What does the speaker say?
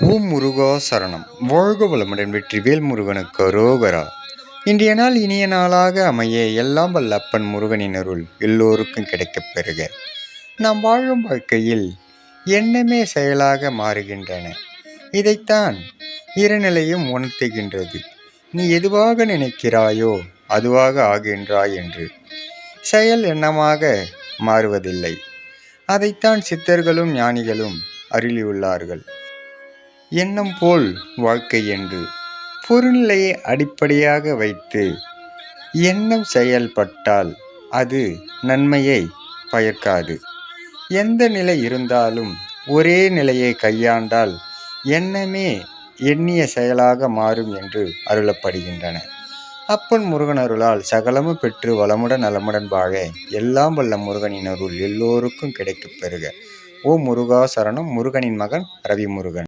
ஓம் முருகா சரணம். வாழ்க வளமுடன். வெற்றிவேல் முருகனுக்கு அரோகரா. இன்றைய நாள் இனிய நாளாக அமைய எல்லாம் வல்ல அப்பன் முருகனின் அருள் எல்லோருக்கும் கிடைக்கப் பெறுக. நாம் வாழும் வாழ்க்கையில் எண்ணமே செயலாக மாறுகின்றன. இதைத்தான் இறைநிலையும் உணர்த்துகின்றது. நீ எதுவாக நினைக்கிறாயோ அதுவாக ஆகின்றாய் என்று. செயல் எண்ணமாக மாறுவதில்லை. அதைத்தான் சித்தர்களும் ஞானிகளும் அருளியுள்ளார்கள். எண்ணம் போல் வாழ்க்கை என்று. பொருள்நிலையை அடிப்படையாக வைத்து எண்ணம் செயல்பட்டால் அது நன்மையை பயக்காது. எந்த நிலை இருந்தாலும் ஒரே நிலையை கையாண்டால் எண்ணமே எண்ணிய செயலாக மாறும் என்று அருளப்படுகின்றன. அப்பன் முருகன் அருளால் சகலமும் பெற்று வளமுடன் நலமுடன் வாழ எல்லாம் வல்ல முருகனின் அருள் எல்லோருக்கும் கிடைக்கப் பெறுக. ஓ முருகா சரணம். முருகனின் மகன் ரவி முருகன்.